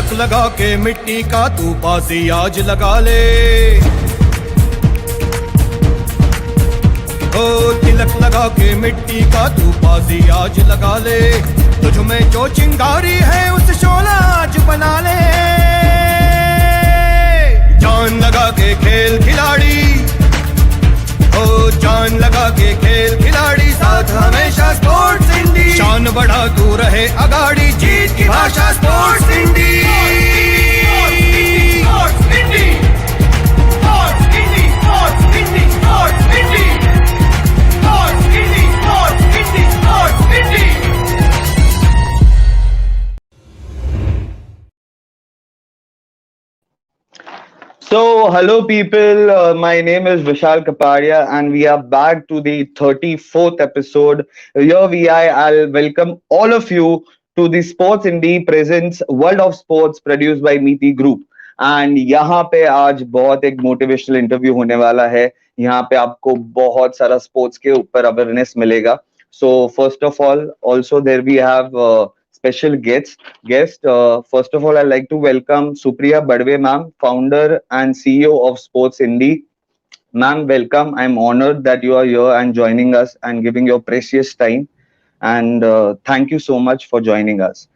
तिलक लगा के मिट्टी का तू बाजी आज लगा ले, ओ तिलक लगा के मिट्टी का तू बाजी आज लगा ले, तुझ में जो चिंगारी है उस शोला आज बना ले। जान लगा के खेल खिलाड़ी, ओ जान लगा के खेल खिलाड़ी, साथ हमेशा स्पोर्ट्स इंडी, शान बढ़ा तू रहे अगाड़ी, जीत की भाषा sports indie. So, hello people, my name is Vishal Kapadia and we are back to the 34th episode. Here I'll welcome all of you to the Sports Indie Presents World of Sports produced by Meeti Group. And यहाँ पे आज बहुत एक motivational interview होने वाला है। यहाँ पे आपको बहुत सारा स्पोर्ट्स के ऊपर अवेयरनेस मिलेगा। So first of all, also there we have special guest. First of all, I'd like to welcome Supriya Badwe ma'am, founder and CEO of Sports Indie. Ma'am, welcome. I'm honored that you are here and joining us and giving your precious time. And thank you so much for joining us.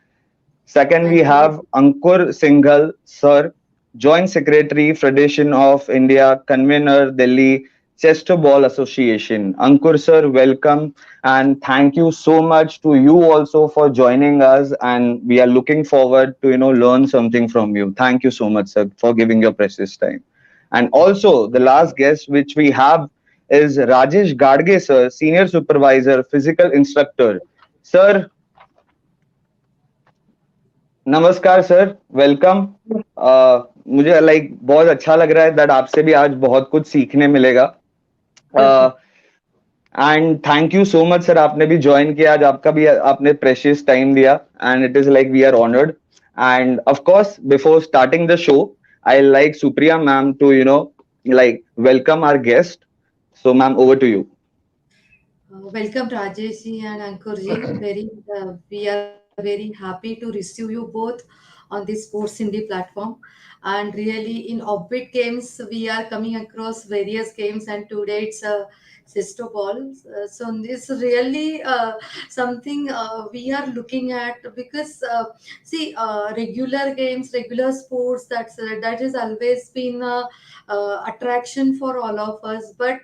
Second, we have Ankur Singhal, sir, Joint Secretary, Federation of India, Convener, Delhi Chester Ball Association. Ankur sir, welcome and thank you so much to you also for joining us, and we are looking forward to learn something from you. Thank you so much sir for giving your precious time. And also the last guest which we have is Rajesh Gadge sir, Senior Supervisor, Physical Instructor. Sir, नमस्कार sir, welcome. मुझे बहुत अच्छा लग रहा है that आपसे भी आज बहुत कुछ सीखने मिलेगा। And thank you so much sir, आपने भी ज्वाइन किया आज, आपका भी आपने प्रेशियस टाइम दिया and it is we are honoured. And of course before starting the show I like Supriya ma'am to welcome our guest. So ma'am, over to you. Welcome Rajesh ji and Ankur ji. We are very happy to receive you both on this Sports Indie platform. And really, in Orbit Games, we are coming across various games, and today it's Sisto Ball. So this is really something we are looking at, because regular games, regular sports, that has always been attraction for all of us, but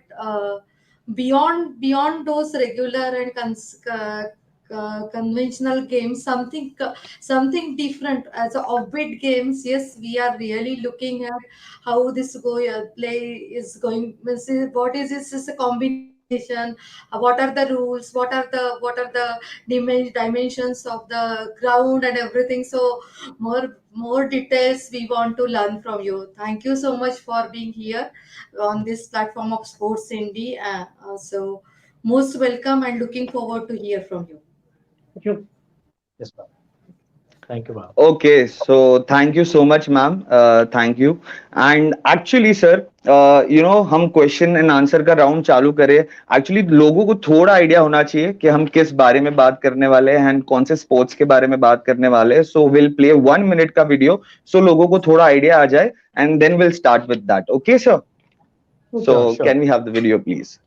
beyond those regular and conventional games, something different as a offbeat games. Yes, we are really looking at how this play is going. What is this? Is a combination? What are the rules? What are the dimensions of the ground and everything? So more details we want to learn from you. Thank you so much for being here on this platform of Sports Indie. So most welcome and looking forward to hear from you. Thank you. Yes, ma'am. Thank you, ma'am. Okay, so thank you so much, ma'am. Thank you. And actually, sir, हम question and answer का round चालू करें। Actually लोगों को थोड़ा idea होना चाहिए कि हम किस बारे में बात करने वाले हैं एंड कौन से स्पोर्ट्स के बारे में बात करने वाले हैं। सो विल प्ले 1 मिनट का वीडियो, सो लोगों को थोड़ा आइडिया आ जाए and then will start with that. Okay sir, so can we have the video please?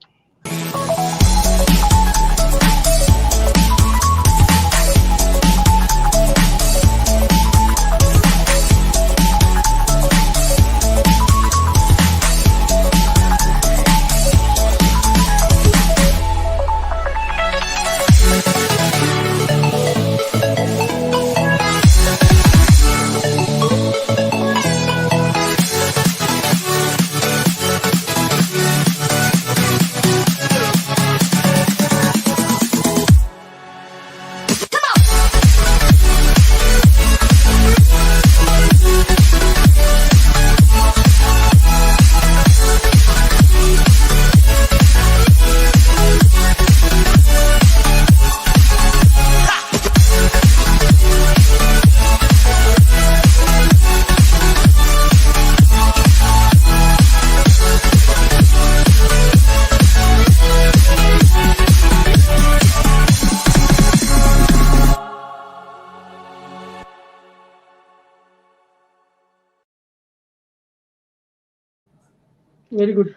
Very good.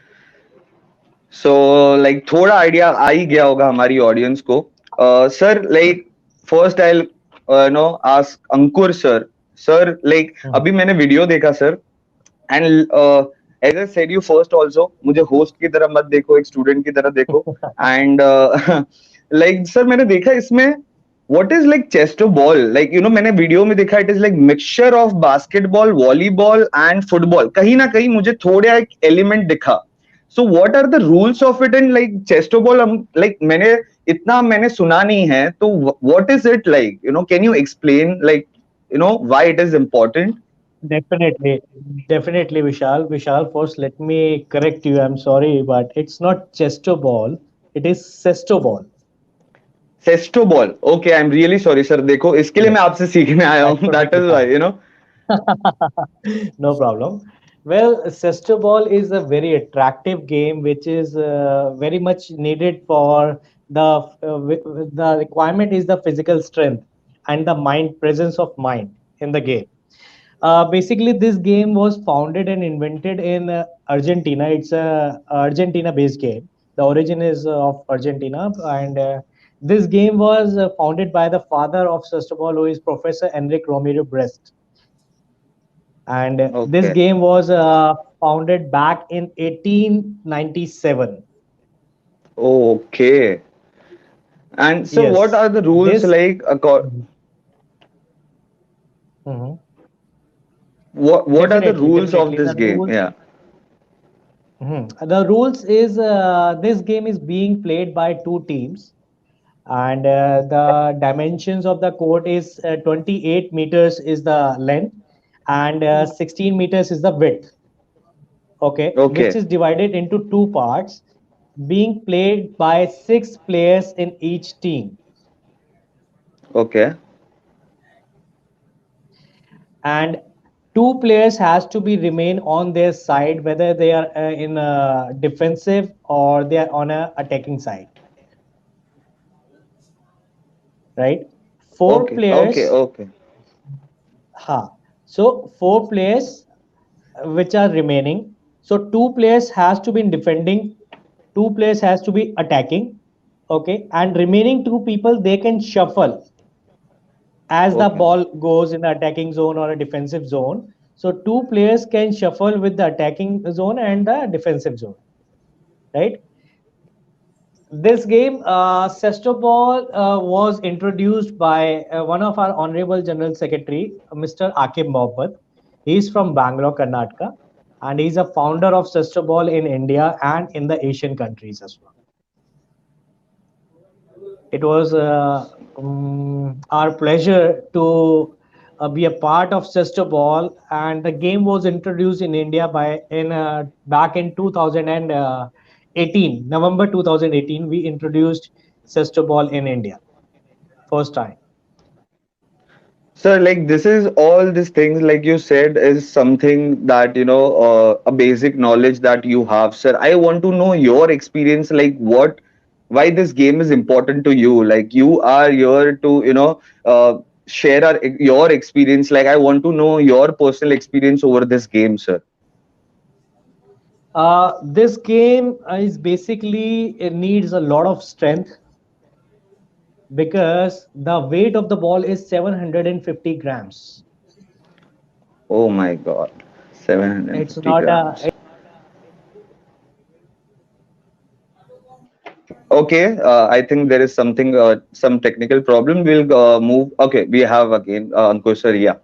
So like थोड़ा आइडिया आ ही गया होगा हमारी ऑडियंस को. Sir, like first I'll ask Ankur sir. Sir, like Mhm. अभी मैंने video देखा sir, and as I said you first also, मुझे होस्ट की तरह मत देखो, एक स्टूडेंट की तरह देखो. एंड लाइक सर मैंने देखा इसमें what is like cesto ball, like मैंने वीडियो में देखा it is like mixture of basketball, volleyball and football. कहीं ना कहीं मुझे थोड़ा एक एलिमेंट दिखा. So what are the rules of it in like cesto ball? Like मैंने सुना नहीं है, तो what is it like, can you explain like why it is important? Definitely, definitely, Vishal. Vishal, first let me correct you. I'm sorry, but it's not chesto ball. It is cesto ball. Cesto ball. Okay, I am really sorry sir. देखो इसके लिए Yes, मैं आपसे सीखने आया that's हूँ. That perfectly is fine. Why. No problem. Well, cesto ball is a very attractive game, which is very much needed for the requirement is the physical strength and the mind presence of mind in the game. Basically, this game was founded and invented in Argentina. It's a Argentina-based game. The origin is of Argentina, and this game was founded by the father of Sestobal, who is Professor Enrique Romero Brest. And this Okay. game was founded back in 1897. Okay. And so what Yes, are the rules this. like? Mhm. What are the Definitely, rules of definitely. this The game? rules. Yeah. The rules is this game is being played by two teams, and the dimensions of the court is 28 meters is the length, and 16 meters is the width. Okay, which Okay. is divided into two parts, being played by six players in each team, Okay. and two players has to be remain on their side, whether they are in a defensive or they are on a attacking side, right? Four Okay. Okay. players. Okay. Ha. So four players which are remaining. So two players has to be in defending, two players has to be attacking. Okay, and remaining two people they can shuffle as the Okay. ball goes in the attacking zone or a defensive zone. So two players can shuffle with the attacking zone and the defensive zone, right? This game, Sestoball, was introduced by one of our Honorable General Secretary, Mr. Akim Mohabbat. He's from Bangalore, Karnataka, and he's a founder of Sestoball in India and in the Asian countries as well. It was our pleasure to be a part of Sestoball, and the game was introduced in India by in back in 2018, November 2018. We introduced Sestoball in India first time. So like this is all these things like you said is something that a basic knowledge that you have, sir. I want to know your experience, like what, why this game is important to you. Like you are here to share your experience. Like I want to know your personal experience over this game, sir. This game is basically it needs a lot of strength because the weight of the ball is 750 grams. Oh my God, It's 750 not a. grams. Okay, I think there is something, some technical problem. We'll move. Okay, we have again Ankur sir. Yeah,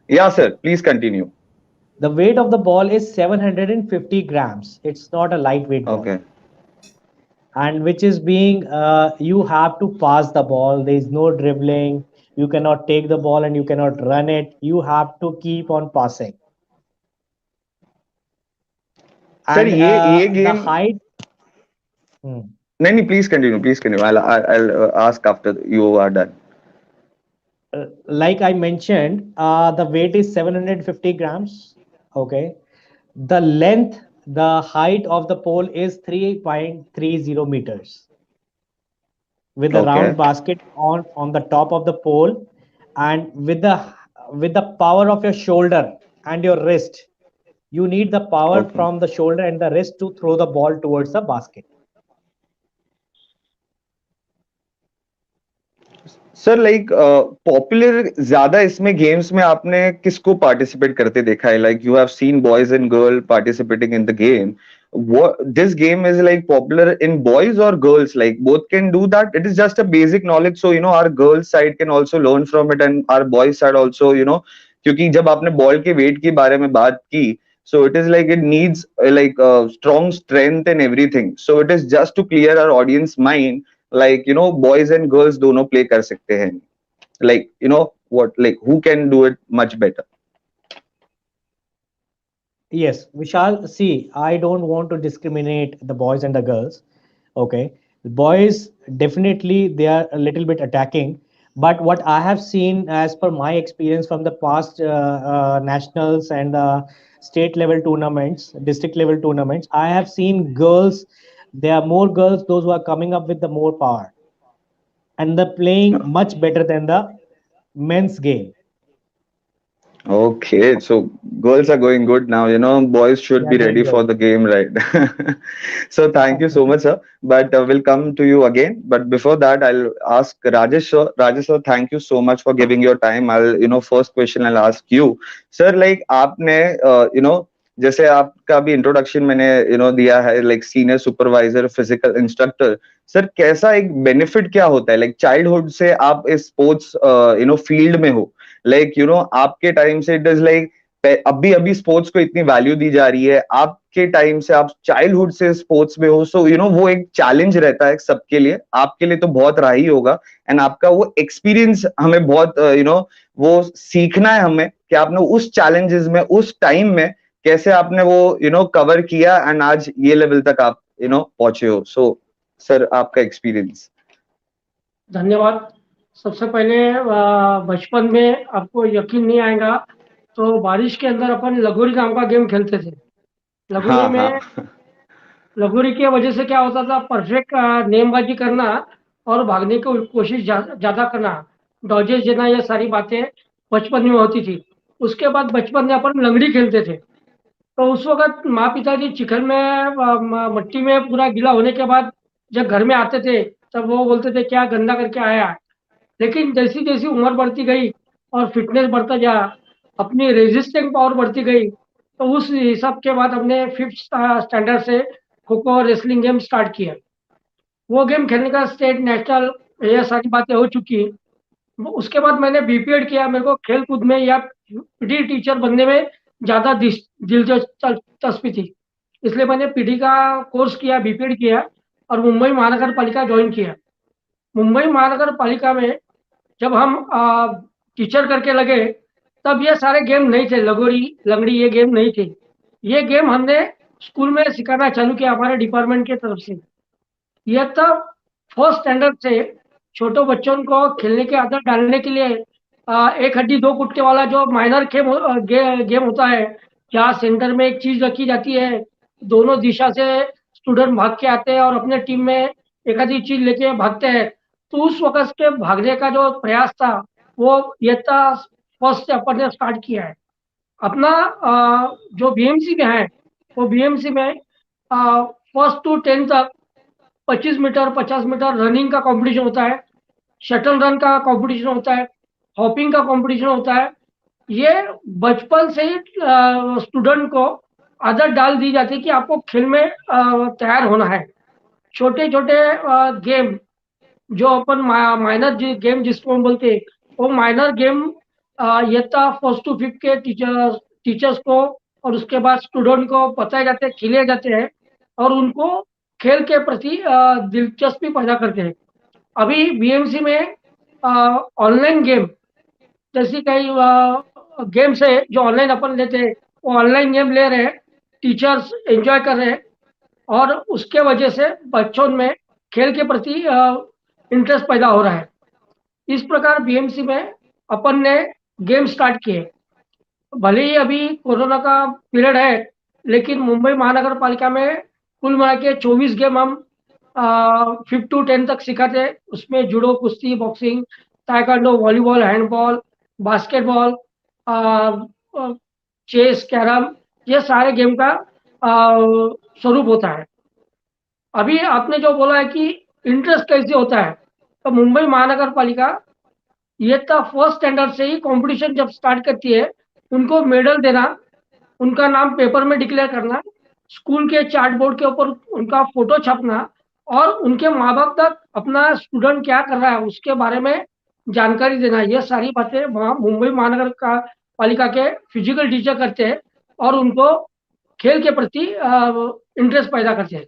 yeah, sir. Please continue. The weight of the ball is 750 grams. It's not a lightweight ball. Okay, And which is being, you have to pass the ball. There is no dribbling. You cannot take the ball and you cannot run it. You have to keep on passing. sir. And ये the game. height, hmm. नहीं नहीं, please continue. Please continue. I'll ask after you are done. Like I mentioned, the weight is 750 grams. Okay. The length, the height of the pole is 3.30 meters with a Okay, round basket on the top of the pole, and with the power of your shoulder and your wrist, You need the power Okay. from the shoulder and the wrist to throw the ball towards the basket. Sir like popular ज्यादा इसमें games में आपने किसको participate करते देखा है? Like you have seen boys and girl participating in the game. This game is like popular in boys or girls? Like both can do that. It is just a basic knowledge, so our girls side can also learn from it, and our boys side also. क्योंकि जब आपने ball के wait के बारे में बात की, so it is like it needs like strong strength and everything. So it is just to clear our audience mind, like boys and girls दोनों play कर सकते हैं. Like what, like who can do it much better? Yes, Vishal, see, I don't want to discriminate the boys and the girls. Okay. The boys definitely they are a little bit attacking, but what I have seen as per my experience from the past nationals and state level tournaments, district level tournaments, I have seen girls, there are more girls, those who are coming up with the more power and they're playing much better than the men's game. Okay, so girls are going good now. Boys should They are be ready doing for good. the game, right? So thank you so much, sir. But we'll come to you again. But before that, I'll ask Rajesh sir. Rajesh sir, thank you so much for giving your time. First question I'll ask you, sir. Like आपने, जैसे आपका भी introduction मैंने दिया है, like senior supervisor physical instructor. Sir कैसा एक benefit क्या होता है, लाइक चाइल्डहुड से आप इस स्पोर्ट्स फील्ड में हो, लाइक आपके टाइम से इट इज लाइक अभी अभी स्पोर्ट्स को इतनी वैल्यू दी जा रही है, आपके टाइम से आप चाइल्डहुड से स्पोर्ट्स में हो, सो वो एक चैलेंज रहता है सबके लिए, आपके लिए तो बहुत रहा ही होगा. एंड आपका वो एक्सपीरियंस हमें बहुत वो सीखना है हमें कि आपने उस चैलेंजेस में उस टाइम में कैसे आपने वो कवर किया एंड आज ये लेवल तक आप पहुंचे हो. सो सर आपका एक्सपीरियंस. धन्यवाद. सबसे पहले बचपन में आपको यकीन नहीं आएगा, तो बारिश के अंदर अपन लगोरी नाम का गेम खेलते थे. लगोरी हाँ हाँ. में लगोरी की वजह से क्या होता था, परफेक्ट नेमबाजी करना और भागने की कोशिश ज्यादा करना, डॉजेस देना, ये सारी बातें बचपन में होती थी. उसके बाद बचपन में अपन लंगड़ी खेलते थे. तो उस वक्त माँ पिताजी चिखल में मट्टी में पूरा गीला होने के बाद जब घर में आते थे, तब वो बोलते थे क्या गंदा करके आया है. लेकिन जैसी जैसी उम्र बढ़ती गई और फिटनेस बढ़ता गया, अपनी रेजिस्टिंग पावर बढ़ती गई, तो उस हिसाब के बाद हमने 5th स्टैंडर्ड से खो खो और रेसलिंग गेम स्टार्ट किया. वो गेम खेलने का स्टेट नेशनल ये सारी बातें हो चुकी. उसके बाद मैंने बीपीएड किया. मेरे को खेल कूद में या पीटी टीचर बनने में ज़्यादा दिलचस्पी थी, इसलिए मैंने पीटी का कोर्स किया, बीपीएड किया और मुंबई महानगर पालिका ज्वाइन किया. मुंबई महानगर पालिका में जब हम टीचर करके लगे, तब ये सारे गेम नहीं थे, लगोरी लंगड़ी ये गेम नहीं थे. ये गेम हमने स्कूल में सिखाना चालू किया हमारे डिपार्टमेंट की तरफ से. यह तब 1st स्टैंडर्ड से छोटे बच्चों को खेलने की आदत डालने के लिए एक हड्डी दो कुत्ते वाला जो माइनर गेम होता है, जहाँ सेंटर में एक चीज रखी जाती है, दोनों दिशा से स्टूडेंट भाग के आते हैं और अपने टीम में एक आधी चीज लेके भागते हैं. तो उस वक्त के भागने का जो प्रयास था वो ये था 1st से अपन ने स्टार्ट किया है. अपना जो बीएमसी में है, वो बीएमसी में 1st to 10th तक 25 मीटर 50 मीटर रनिंग का कंपटीशन होता है, शटल रन का कंपटीशन होता है, हॉपिंग का कंपटीशन होता है. ये बचपन से ही स्टूडेंट को आदत डाल दी जाती है कि आपको खेल में तैयार होना है. छोटे छोटे गेम जो अपन माइनर गेम जिसको हम बोलते हैं, वो माइनर गेम ये 1st to 5th के टीचर्स को और उसके बाद स्टूडेंट को बताए जाते हैं, खिले जाते हैं और उनको खेल के प्रति दिलचस्पी पैदा करते हैं. अभी बीएमसी में ऑनलाइन गेम जैसी कई गेम्स है जो ऑनलाइन अपन लेते हैं, वो ऑनलाइन गेम ले रहे हैं, टीचर्स एंजॉय कर रहे हैं और उसके वजह से बच्चों में खेल के प्रति इंटरेस्ट पैदा हो रहा है. इस प्रकार बीएमसी में अपन ने गेम स्टार्ट किए. भले ही अभी कोरोना का पीरियड है, लेकिन मुंबई महानगर पालिका में कुल मिला के 24 गेम हम 5th to 10th तक सिखाते हैं. उसमें जूडो, कुश्ती, boxing, taekwondo, volleyball, handball, basketball, chess, carrom ये सारे गेम का स्वरूप होता है। अभी आपने जो बोला है कि इंटरेस्ट कैसे होता है, तो मुंबई महानगर पालिका ये तो फर्स्ट स्टैंडर्ड से ही कंपटीशन जब स्टार्ट करती है, उनको मेडल देना, उनका नाम पेपर में डिक्लेयर करना, स्कूल के चार्ट बोर्ड के ऊपर उनका फोटो छापना और उनके माँ बाप तक अपना स्टूडेंट क्या कर रहा है उसके बारे में जानकारी देना, ये सारी बातें मुंबई महानगर का पालिका के फिजिकल टीचर करते हैं और उनको खेल के प्रति इंटरेस्ट पैदा करते हैं।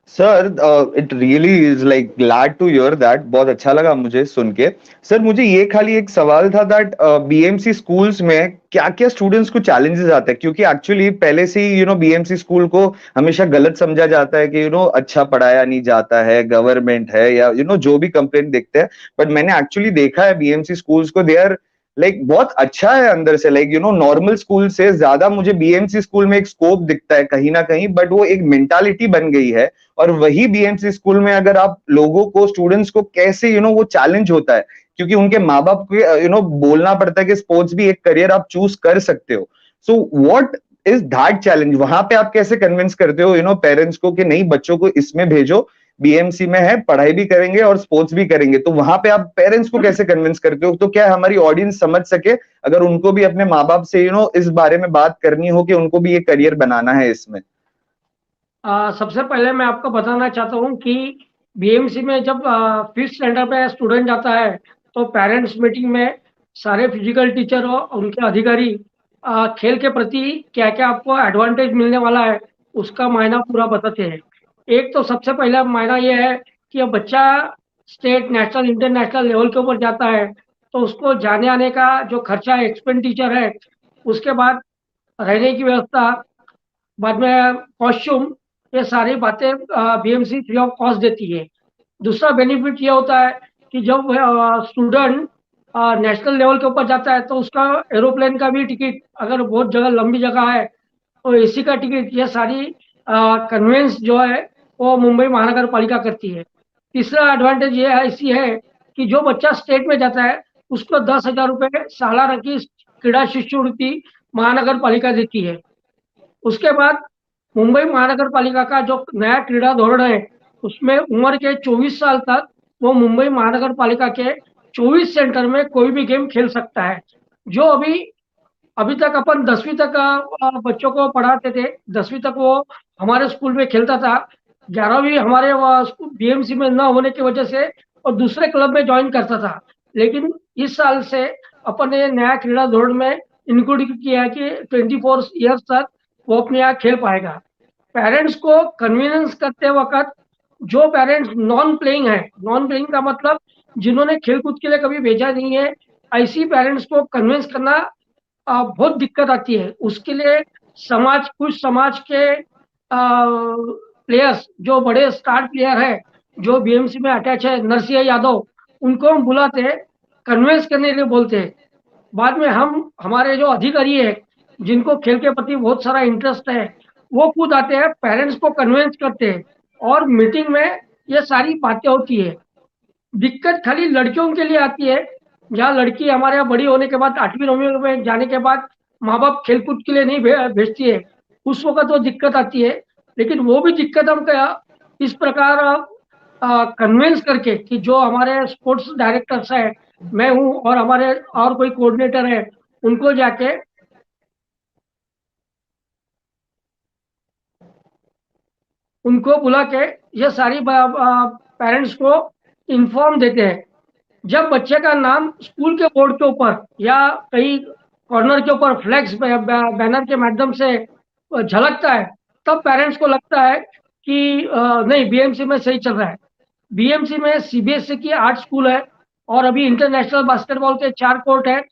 Sir it really is like glad to hear that, बहुत अच्छा लगा मुझे सुन के। सर मुझे ये खाली एक सवाल था दैट बीएमसी स्कूल्स में क्या क्या स्टूडेंट्स को चैलेंजेस आते हैं, क्योंकि एक्चुअली पहले से ही बीएमसी स्कूल को हमेशा गलत समझा जाता है कि अच्छा पढ़ाया नहीं जाता है, गवर्नमेंट है या जो भी कंप्लेंट देखते हैं। बट मैंने एक्चुअली देखा है बीएमसी स्कूल्स को, दे आर लाइक बहुत अच्छा है अंदर से, लाइक नॉर्मल स्कूल से ज्यादा मुझे बीएमसी स्कूल में एक स्कोप दिखता है कहीं ना कहीं, बट वो एक मेंटालिटी बन गई है। और वही बीएमसी स्कूल में अगर आप लोगों को, स्टूडेंट्स को कैसे वो चैलेंज होता है, क्योंकि उनके माँ बाप को बोलना पड़ता है कि स्पोर्ट्स भी एक करियर आप चूज कर सकते हो। So what is that challenge, वहां पे आप कैसे कन्विंस करते हो पेरेंट्स को कि नहीं बच्चों को इसमें भेजो, बीएमसी में है, पढ़ाई भी करेंगे और स्पोर्ट्स भी करेंगे, तो वहां पे आप पेरेंट्स को कैसे कन्विंस करते हो, तो क्या हमारी ऑडियंस समझ सके अगर उनको भी अपने माँ बाप से इस बारे में बात करनी हो कि उनको भी ये करियर बनाना है इसमें। सबसे पहले मैं आपको बताना चाहता हूँ कि बीएमसी में जब फिफ्थ स्टैंडर्ड पे स्टूडेंट जाता है तो पेरेंट्स मीटिंग में सारे फिजिकल टीचर और उनके अधिकारी खेल के प्रति क्या क्या आपको एडवांटेज मिलने वाला है उसका मायना पूरा बताते हैं। एक तो सबसे पहला मायना ये है कि अब बच्चा स्टेट, नेशनल, इंटरनेशनल लेवल के ऊपर जाता है तो उसको जाने आने का जो खर्चा एक्सपेंडिचर है, उसके बाद रहने की व्यवस्था, बाद में कॉस्ट्यूम, ये सारी बातें बीएमसी फ्री ऑफ कॉस्ट देती है। दूसरा बेनिफिट ये होता है कि जब स्टूडेंट नेशनल लेवल के ऊपर जाता है तो उसका एरोप्लेन का भी टिकट, अगर बहुत जगह लंबी जगह है तो एसी का टिकट, ये सारी कन्वेंस जो है वो मुंबई महानगर पालिका करती है। तीसरा एडवांटेज ये है इसी है कि जो बच्चा स्टेट में जाता है उसको 10,000 रुपये सालाना की क्रीड़ा शिष्यवृत्ति महानगर पालिका देती है। उसके बाद मुंबई महानगर पालिका का जो नया क्रीड़ा धोरण है उसमें उम्र के 24 साल तक वो मुंबई महानगर पालिका के 24 सेंटर में कोई भी गेम खेल सकता है। जो अभी तक अपन 10वीं तक बच्चों को पढ़ाते थे, 10वीं तक वो हमारे स्कूल में खेलता था, 11वीं हमारे बीएमसी में न होने की वजह से और दूसरे क्लब में ज्वाइन करता था। लेकिन इस साल से अपन ने नया क्रीड़ा धोरण में इंक्लूड किया है कि 24 ईयर्स तक वो अपने यहाँ खेल पाएगा। पेरेंट्स को कन्वीनियंस करते वक्त जो पेरेंट्स नॉन प्लेइंग है, नॉन प्लेइंग का मतलब जिन्होंने खेल कूद के लिए कभी भेजा नहीं है, ऐसी पेरेंट्स को कन्विंस करना बहुत दिक्कत आती है। उसके लिए कुछ समाज के प्लेयर्स, जो बड़े स्टार प्लेयर है जो बीएमसी में अटैच है, नरसिंह यादव, उनको हम बुलाते हैं, कन्विंस करने के लिए बोलते हैं। बाद में हमारे जो अधिकारी है जिनको खेल के प्रति बहुत सारा इंटरेस्ट है, वो खुद आते हैं, पेरेंट्स को कन्विंस करते हैं और मीटिंग में ये सारी बातें होती है। दिक्कत खाली लड़कियों के लिए आती है, जहाँ लड़की हमारे यहाँ बड़ी होने के बाद 8वीं 9वीं में जाने के बाद माँ बाप खेलकूद के लिए नहीं भेजती है, उस वक्त वो दिक्कत आती है। लेकिन वो भी दिक्कत हम इस प्रकार कन्विंस करके कि जो हमारे स्पोर्ट्स डायरेक्टर्स है, मैं हूँ और हमारे और कोई कोऑर्डिनेटर है, उनको जाके उनको बुला के ये सारी पेरेंट्स को इन्फॉर्म देते हैं। जब बच्चे का नाम स्कूल के बोर्ड के ऊपर या कहीं कॉर्नर के ऊपर फ्लैक्स बैनर के माध्यम से झलकता है, तब पेरेंट्स को लगता है कि नहीं, बीएमसी में सही चल रहा है। बीएमसी में सीबीएसई की 8 स्कूल है और अभी इंटरनेशनल बास्केटबॉल के 4 कोर्ट है।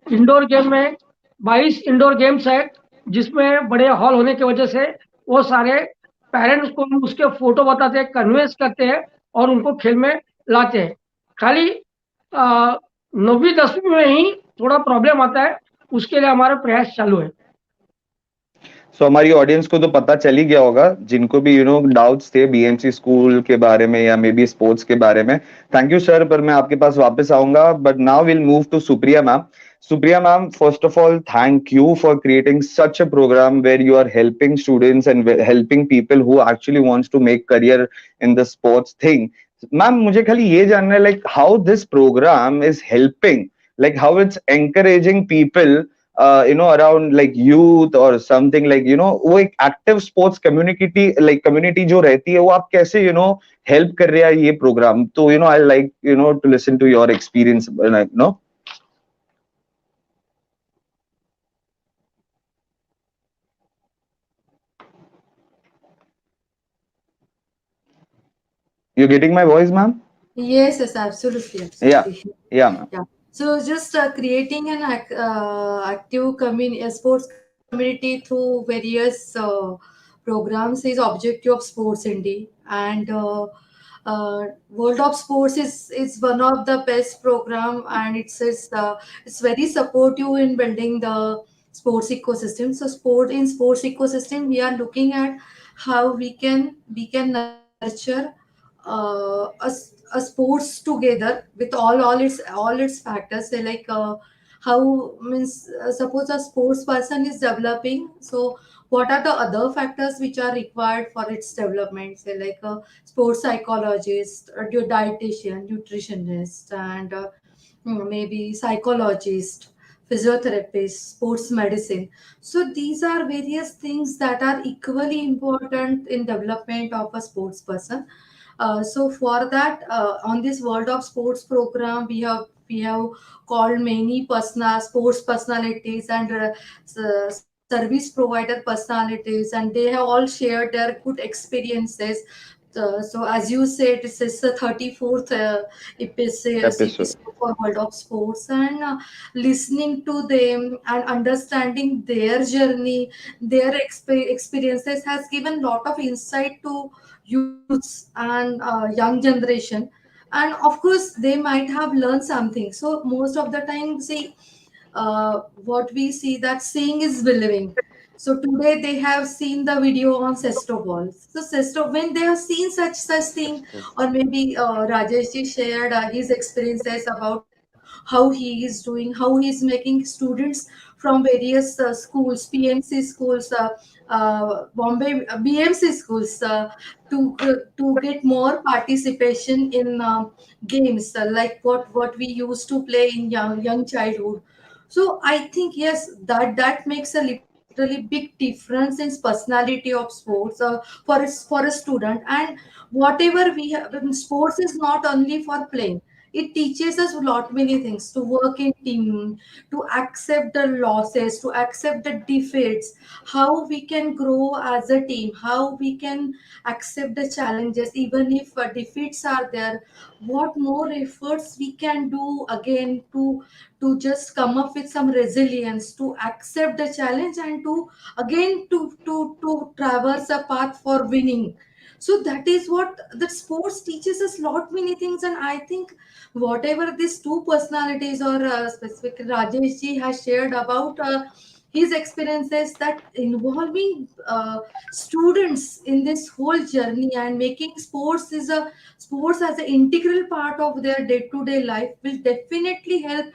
इंडोर गेम में 22 इंडोर गेम्स है, जिसमें बड़े हॉल होने की वजह से वो सारे पेरेंट्स को उसके फोटो बताते हैं, कन्विंस करते हैं और उनको खेल में लाते हैं। खाली 9वीं 10वीं में ही थोड़ा प्रॉब्लम आता है, उसके लिए हमारा प्रयास चालू है। सो हमारी ऑडियंस को तो पता चल ही गया होगा, जिनको भी डाउट्स थे बीएमसी स्कूल के बारे में या मे बी स्पोर्ट्स के बारे में। थैंक यू सर, पर मैं आपके पास वापस आऊंगा, but now will move to Supriya ma'am. Supriya ma'am, first of all, thank you for creating such a program where you are helping students and helping people who actually wants to make career in the sports thing. Ma'am, मुझे खाली ये जानना है like how this program is helping, like how it's encouraging people, around like youth or something, like वो एक active sports community, like community जो रहती है, वो आप कैसे help कर रहे हैं ये program? तो I like to listen to your experience, like You getting my voice, ma'am? Yes, yes, absolutely, Yeah, absolutely. yeah, ma'am. Yeah. So just creating an active sports community through various programs is objective of Sports Indy, and World of Sports is one of the best program, and it's very supportive in building the sports ecosystem. So sports ecosystem, we are looking at how we can nurture a sports together with all its factors. Say like how means suppose a sports person is developing, so what are the other factors which are required for its development? Say like a sports psychologist, a dietitian, nutritionist, and maybe psychologist, physiotherapist, sports medicine. So these are various things that are equally important in development of a sports person. So for that, on this World of Sports program, we have called many sports personalities and service provider personalities, and they have all shared their good experiences. So as you said, this is the 34th Episode. episode for World of Sports, and listening to them and understanding their journey, their experiences has given lot of insight to youths and young generation. And of course they might have learned something. So most of the time, see, what we see, that seeing is believing. So today they have seen the video on Sesto Ball. So Sesto, when they have seen such thing, or maybe Rajesh ji shared his experiences about how he is doing, how he is making students from various schools, PMC schools, Bombay BMC schools, to get more participation in games, like what we used to play in young childhood. So I think yes, that makes a literally big difference in personality of sports for a student. And whatever we have, sports is not only for playing. It teaches us a lot many things: to work in team, to accept the losses, to accept the defeats, how we can grow as a team, how we can accept the challenges even if defeats are there, what more efforts we can do again to just come up with some resilience, to accept the challenge, and to again to traverse a path for winning. So that is what the sports teaches us lot many things. And I think whatever these two personalities, or specific Rajesh ji has shared about his experiences, that involving students in this whole journey and making sports as an integral part of their day-to-day life, will definitely help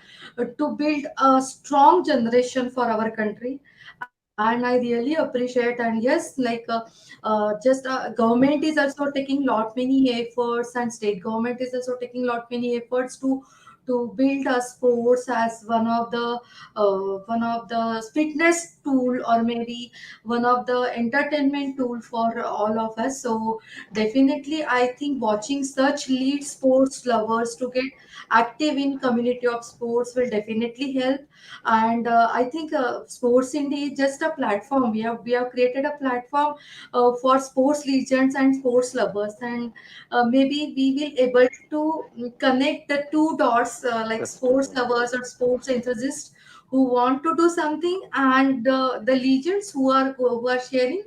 to build a strong generation for our country. And I really appreciate. And yes, like just government is also taking lot many efforts, and state government is also taking lot many efforts to build a sports as one of the fitness tool, or maybe one of the entertainment tool for all of us. So definitely I think watching such lead sports lovers to get active in community of sports will definitely help. And I think Sports India is just a platform. We have created a platform for sports legends and sports lovers, and maybe we will able to connect the two dots, like sports lovers or sports enthusiasts who want to do something, and the legends who are sharing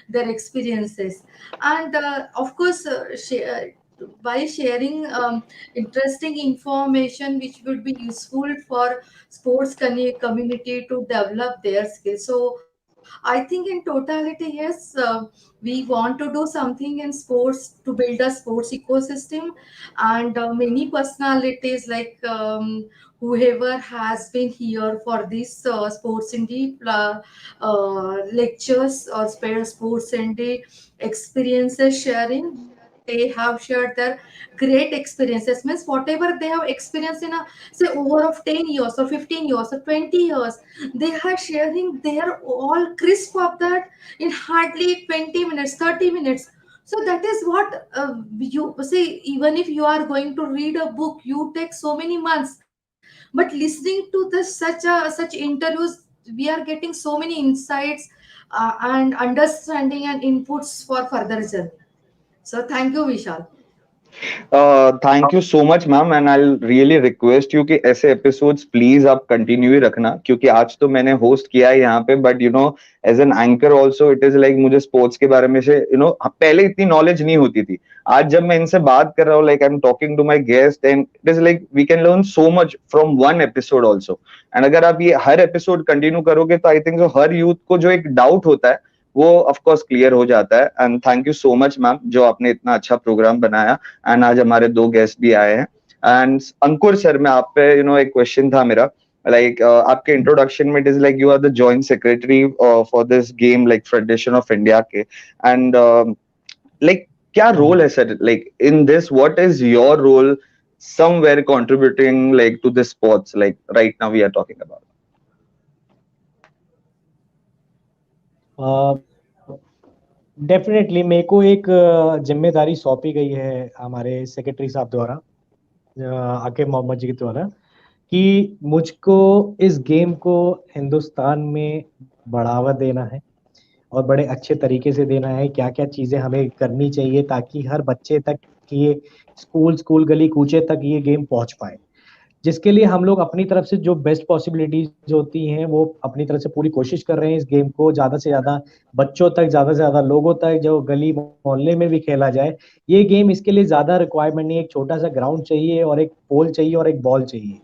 their experiences. And of course, by sharing interesting information which would be useful for sports community to develop their skills. So I think in totality, yes, we want to do something in sports to build a sports ecosystem, and many personalities like whoever has been here for this sports indie lectures or sports indie experiences sharing, they have shared their great experiences. Means whatever they have experienced in a say over of 10 years or 15 years or 20 years, they are sharing their all crisp of that in hardly 20 minutes, 30 minutes. So that is what you say. Even if you are going to read a book, you take so many months, but listening to this such interviews, we are getting so many insights and understanding and inputs for further journey. So thank you, Vishal. Thank you so much ma'am and I really request you कि ऐसे episodes please आप continue ही रखना, क्योंकि आज तो मैंने host किया है यहाँ पे, but you know as an anchor also it is like मुझे स्पोर्ट्स के बारे में से पहले इतनी नॉलेज नहीं होती थी। आज जब मैं इनसे बात कर रहा हूँ, like I am talking to my guest and it is like we can learn so much from one episode also. And अगर आप ये हर एपिसोड कंटिन्यू करोगे तो आई थिंक जो हर यूथ को जो एक डाउट होता है वो ऑफ कोर्स क्लियर हो जाता है। And thank you so much ma'am जो आपने इतना अच्छा प्रोग्राम बनाया, एंड आज हमारे दो गेस्ट भी आए हैं। एंड अंकुर सर, मैं आप पे एक क्वेश्चन था मेरा, लाइक आपके इंट्रोडक्शन में it is like you are the joint secretary for this game like federation of India के, एंड लाइक क्या रोल है sir, like in this what is your role somewhere contributing like to this sports like right now we are talking about? Definitely मेरे को एक जिम्मेदारी सौंपी गई है हमारे सेक्रेटरी साहब द्वारा, आकिब मोहम्मद जी के द्वारा, कि मुझको इस गेम को हिंदुस्तान में बढ़ावा देना है और बड़े अच्छे तरीके से देना है। क्या क्या चीज़ें हमें करनी चाहिए ताकि हर बच्चे तक ये स्कूल गली कूचे तक ये गेम पहुंच पाए, जिसके लिए हम लोग अपनी तरफ से जो बेस्ट पॉसिबिलिटीज होती हैं वो अपनी तरफ से पूरी कोशिश कर रहे हैं। इस गेम को ज़्यादा से ज़्यादा बच्चों तक, ज़्यादा से ज़्यादा लोगों तक, जो गली मोहल्ले में भी खेला जाए। ये गेम, इसके लिए ज़्यादा रिक्वायरमेंट नहीं है, एक छोटा सा ग्राउंड चाहिए और एक पोल चाहिए और एक बॉल चाहिए।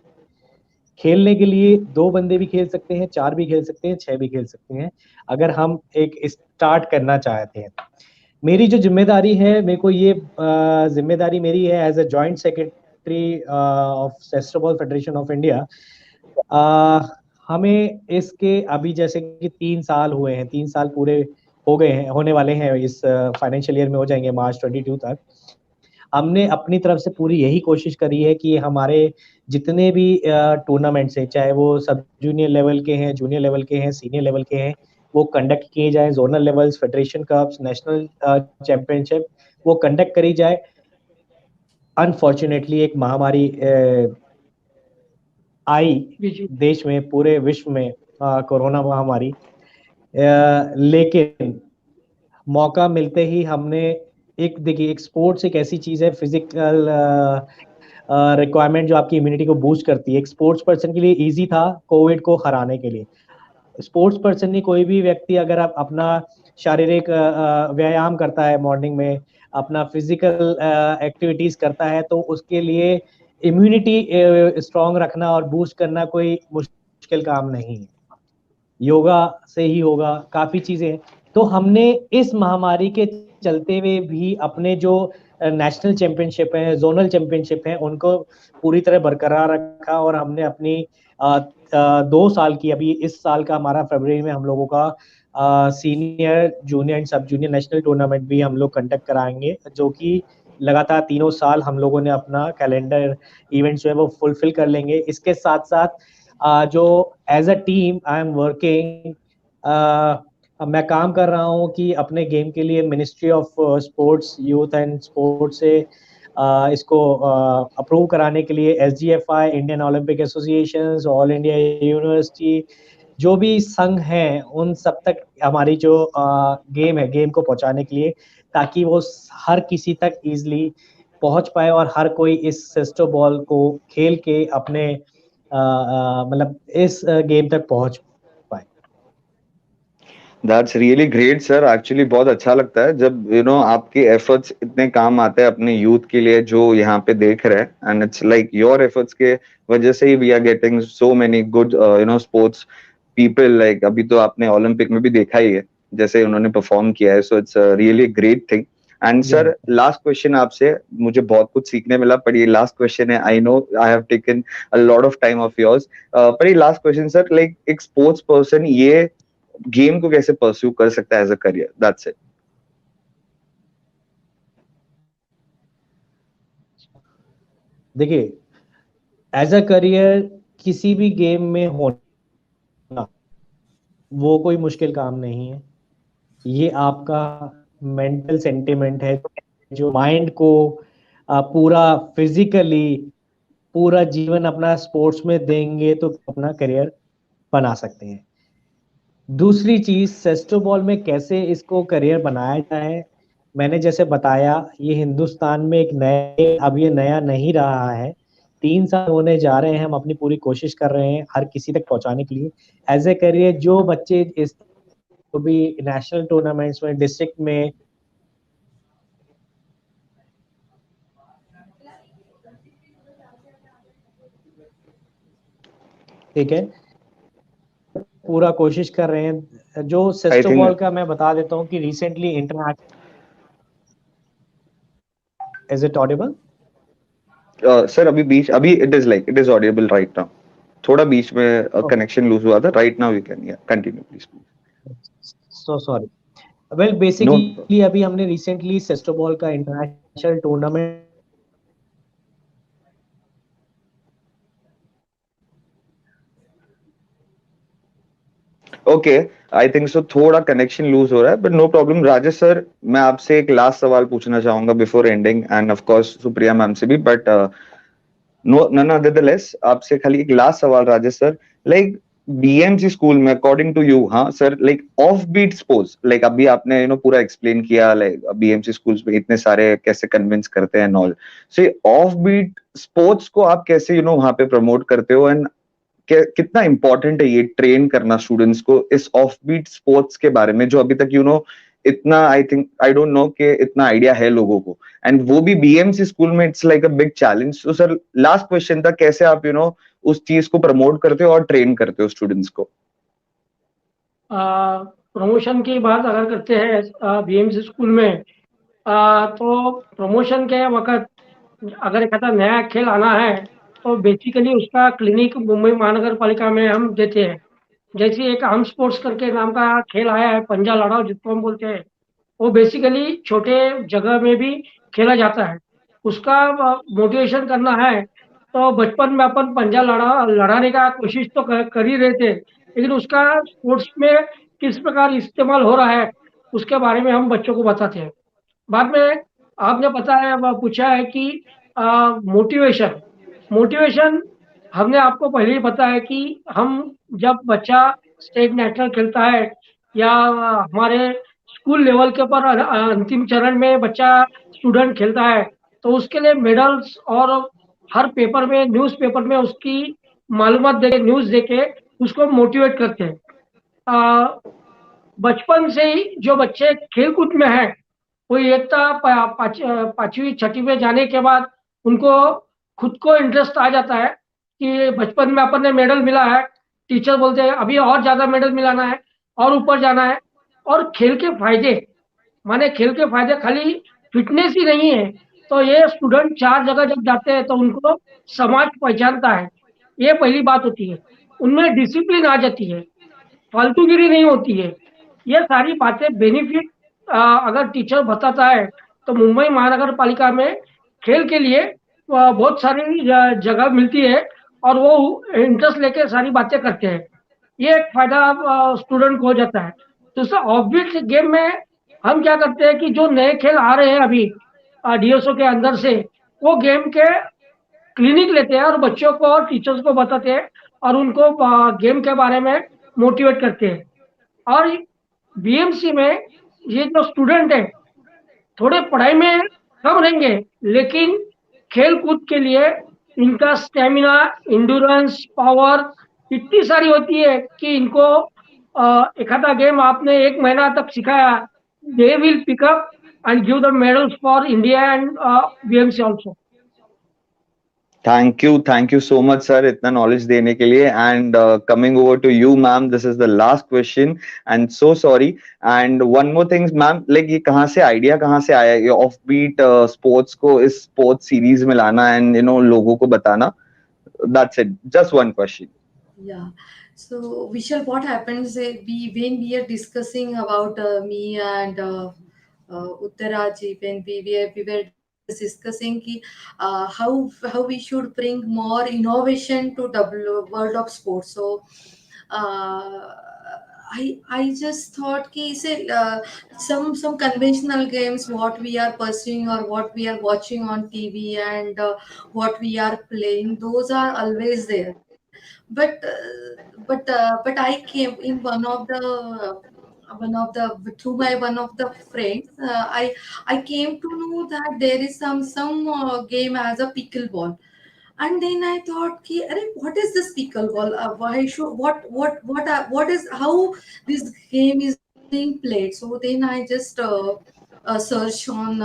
खेलने के लिए 2 बंदे भी खेल सकते हैं, 4 भी खेल सकते हैं, 6 भी खेल सकते हैं, अगर हम एक स्टार्ट करना चाहते हैं। मेरी जो जिम्मेदारी है, मेरे को ये जिम्मेदारी मेरी है as a joint secretary of cestoball federation of India. हमें इसके अभी जैसे कि 3 साल हुए हैं, 3 साल पूरे हो गए हैं, होने वाले हैं, इस फाइनेंशियल ईयर में हो जाएंगे मार्च 22 तक। हमने अपनी तरफ से पूरी यही कोशिश करी है कि हमारे जितने भी टूर्नामेंट्स हैं, चाहे वो सब जूनियर लेवल के हैं, जूनियर लेवल के हैं, सीनियर लेवल के हैं, वो कंडक्ट किए जाए। Zonal levels, federation cups, national championship वो कंडक्ट करी जाए। अनफॉर्चुनेटली एक महामारी आई देश में, पूरे विश्व में, कोरोना महामारी, लेकिन मौका मिलते ही हमने देखिए एक स्पोर्ट्स एक ऐसी चीज है, फिजिकल रिक्वायरमेंट जो आपकी इम्यूनिटी को बूस्ट करती है। एक स्पोर्ट्स पर्सन के लिए इजी था कोविड को हराने के लिए। स्पोर्ट्स पर्सन नहीं, कोई भी व्यक्ति अगर आप अपना शारीरिक व्यायाम करता है, मॉर्निंग में अपना फिजिकल एक्टिविटीज करता है, तो उसके लिए इम्यूनिटी स्ट्रॉन्ग रखना और बूस्ट करना कोई मुश्किल काम नहीं है। योगा से ही होगा, काफी चीजें। तो हमने इस महामारी के चलते हुए भी अपने जो नेशनल चैंपियनशिप है, जोनल चैंपियनशिप है, उनको पूरी तरह बरकरार रखा। और हमने अपनी 2 साल की, अभी इस साल का हमारा फरवरी में हम लोगों का सीनियर, जूनियर एंड सब जूनियर नेशनल टूर्नामेंट भी हम लोग कंडक्ट कराएंगे, जो कि लगातार 3 साल हम लोगों ने अपना कैलेंडर इवेंट्स जो है वो फुलफिल कर लेंगे। इसके साथ साथ जो as a team I am working, मैं काम कर रहा हूँ कि अपने गेम के लिए ministry of sports, youth and sports से इसको अप्रूव कराने के लिए SGFI, Indian Olympic association, all India university, जो भी संघ हैं, उन सब तक हमारी जो गेम है, गेम को पहुंचाने के लिए, ताकि वो हर किसी तक इजीली पहुंच पाए और हर कोई इस सेस्टो बॉल को खेल के अपने मतलब इस गेम तक पहुंच। That's really great, sir. Actually बहुत अच्छा लगता है जब आपके efforts इतने काम आते हैं अपने youth के लिए जो यहाँ पे देख रहे हैं, and it's like your efforts के वजह से ही we are getting so many good sports people like अभी तो आपने ओलंपिक में भी देखा ही है जैसे उन्होंने परफॉर्म किया है, so it's really great thing. And sir last question आपसे, मुझे बहुत कुछ सीखने मिला, पर ये लास्ट क्वेश्चन है, I know I have taken a lot of time of yours, पर ये लास्ट क्वेश्चन सर, लाइक एक स्पोर्ट्स पर्सन ये गेम को कैसे परस्यू कर सकता है as a career, that's it. देखिए, एज अ करियर किसी भी गेम में होना वो कोई मुश्किल काम नहीं है। ये आपका मेंटल सेंटिमेंट है जो माइंड को पूरा फिजिकली पूरा जीवन अपना स्पोर्ट्स में देंगे तो अपना करियर बना सकते हैं। दूसरी चीज, सेस्टोबॉल में कैसे इसको करियर बनाया जाए, मैंने जैसे बताया ये हिंदुस्तान में एक नए, अब ये नया नहीं रहा है, 3 साल होने जा रहे हैं, हम अपनी पूरी कोशिश कर रहे हैं हर किसी तक पहुंचाने के लिए। एज ए करियर जो बच्चे इस तो भी नेशनल टूर्नामेंट्स में, डिस्ट्रिक्ट में ठीक है पूरा कोशिश कर रहे हैं। जो सेस्टोबॉल का मैं बता देता हूँ कि recently international, is it audible sir? अभी it is audible right now, थोड़ा बीच में कनेक्शन लूज हुआ था, right now you can continue please. So sorry. Well basically अभी हमने रिसेंटली सेस्टोबॉल का international tournament okay, I think so थोड़ा कनेक्शन लूज हो रहा है, but no problem. Rajesh sir, मैं आपसे एक लास्ट सवाल पूछना चाहूंगा before ending, and of course Supriya ma'am से भी, बट नो नन अदरलेस आपसे खाली एक लास्ट सवाल Rajesh sir, like BMC school में अकॉर्डिंग टू यू, हाँ sir, like offbeat sports, like अभी आपने पूरा एक्सप्लेन किया लाइक बीएमसी स्कूल्स में इतने सारे कैसे कन्विंस करते हैं all, so offbeat sports को आप कैसे वहां पे प्रमोट करते हो, एंड कितना इंपॉर्टेंट है ये ट्रेन करना स्टूडेंट्स को इस ऑफ बीट स्पोर्ट्स के बारे में, जो अभी तक इतना आई डोंट नो कि इतना आइडिया है लोगों को, एंड वो भी बीएमसी स्कूल में, it's like a big challenge. तो सर लास्ट क्वेश्चन था, कैसे आप उस चीज को प्रमोट करते हो और ट्रेन करते हो स्टूडेंट्स को? प्रमोशन की बात अगर करते हैं बीएमसी स्कूल में, तो प्रमोशन के वक्त अगर एक आता नया खेल आना है तो बेसिकली उसका क्लिनिक मुंबई महानगर पालिका में हम देते हैं। जैसे एक हम स्पोर्ट्स करके नाम का खेल आया है, पंजा लड़ाओ जिसको हम बोलते हैं, वो बेसिकली छोटे जगह में भी खेला जाता है। उसका मोटिवेशन करना है तो बचपन में अपन पंजा लड़ाने का कोशिश तो कर ही रहे थे, लेकिन उसका स्पोर्ट्स में किस प्रकार इस्तेमाल हो रहा है उसके बारे में हम बच्चों को बताते हैं। बाद में आपने पता है पूछा है कि मोटिवेशन हमने आपको पहले ही पता है कि हम जब बच्चा स्टेट नेशनल खेलता है या हमारे स्कूल लेवल के ऊपर अंतिम चरण में बच्चा स्टूडेंट खेलता है तो उसके लिए मेडल्स और हर पेपर में न्यूज़पेपर में उसकी मालूमात देके न्यूज़ देके उसको मोटिवेट करते हैं। बचपन से ही जो बच्चे खेलकूद में हैं वो एकता पांचवी छठी में जाने के बाद उनको खुद को इंटरेस्ट आ जाता है कि बचपन में अपन ने मेडल मिला है, टीचर बोलते हैं अभी और ज्यादा मेडल मिलाना है और ऊपर जाना है। और खेल के फायदे माने खेल के फायदे खाली फिटनेस ही नहीं है, तो ये स्टूडेंट 4 जगह जब जाते हैं तो उनको समाज पहचानता है, ये पहली बात होती है। उनमें डिसिप्लिन आ जाती है, फालतूगिरी नहीं होती है। ये सारी बातें बेनिफिट अगर टीचर बताता है तो मुंबई महानगर पालिका में खेल के लिए बहुत सारी जगह मिलती है और वो इंटरेस्ट लेके सारी बातें करते हैं। ये एक फायदा स्टूडेंट को हो जाता है। दूसरा ऑफबीट गेम में हम क्या करते हैं कि जो नए खेल आ रहे हैं अभी डीएसओ के अंदर से, वो गेम के क्लिनिक लेते हैं और बच्चों को और टीचर्स को बताते हैं और उनको गेम के बारे में मोटिवेट करते हैं। और बीएमसी में ये जो स्टूडेंट है थोड़े पढ़ाई में कम रहेंगे, लेकिन खेल कूद के लिए इनका स्टेमिना, इंड्योरेंस, पावर इतनी सारी होती है कि इनको एक आधा गेम आपने 1 महीना तक सिखाया, they will pick up and give the medals for India and BMC also. Thank you so much, sir. इतना knowledge देने के लिए. And coming over to you, ma'am, this is the last question. And so sorry. And one more thing, ma'am, like ये idea कहाँ से आया ये offbeat sports को इस sports series में लाना and लोगों को बताना. That's it. Just one question. Yeah. So, Vishal, what happens we when we are discussing about me and Uttaraji, when we were discussing ki, how we should bring more innovation to world of sports. So, uh, I just thought ki say some conventional games what we are pursuing or what we are watching on TV and what we are playing, those are always there, but I came in one of the through my one of the friends. I came to know that there is some game as a pickleball, and then I thought, ki, "Arey, what is this pickleball? Why should what is how this game is being played?" So then I just search on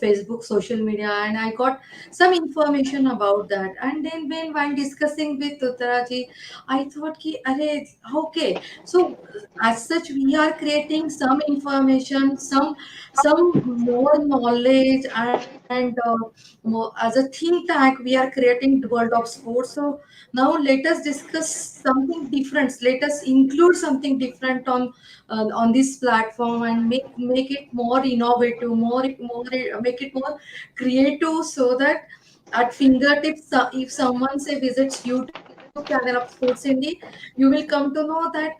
Facebook, social media, and I got some information about that. And then when while discussing with Uttaraji, I thought, ki, "Arey, okay." So as such, we are creating some information, some more knowledge, and as a think tank we are creating the world of sports. So now let us discuss something different, let us include something different on this platform and make it more innovative, more make it more creative, so that at fingertips, if someone say visits YouTube channel of Sports Indie, you will come to know that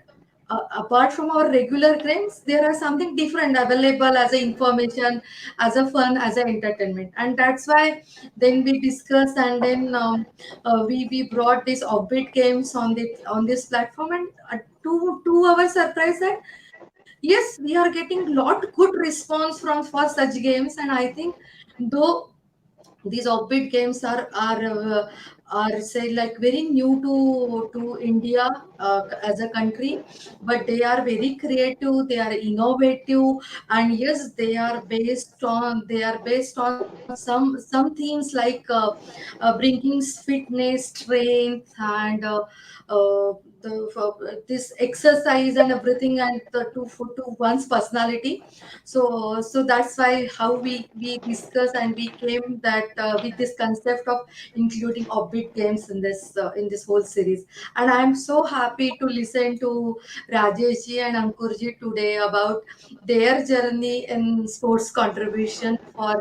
apart from our regular games, there are something different available as a information, as a fun, as a entertainment. And that's why then we discussed, and then we brought these offbeat games on this platform. And to our surprise that yes, we are getting lot good response from for such games. And I think though these offbeat games are say like very new to India as a country, but they are very creative, they are innovative, and yes, they are based on some themes like bringing fitness, strength, and this exercise and everything, and to one's personality. So that's why how we discuss and we came that with this concept of including offbeat games in this whole series. And I'm so happy to listen to Rajesh ji and Ankur ji today about their journey in sports contribution for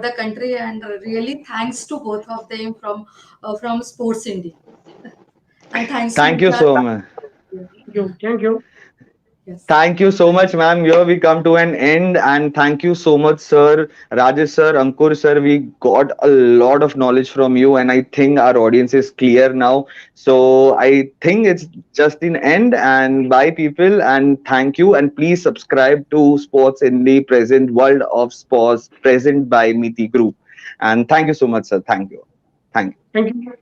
the country. And really thanks to both of them from Sports Indie. And thanks to Thank you Vishal. so much. Thank you. Yes. Thank you so much, ma'am. Here we come to an end, and thank you so much, sir, Rajesh sir, Ankur sir. We got a lot of knowledge from you, and I think our audience is clear now. So I think it's just in end. And bye, people, and thank you. And please subscribe to Sports in the Present World of Sports, present by Miti Group. And thank you so much, sir. Thank you. Thank you. Thank you.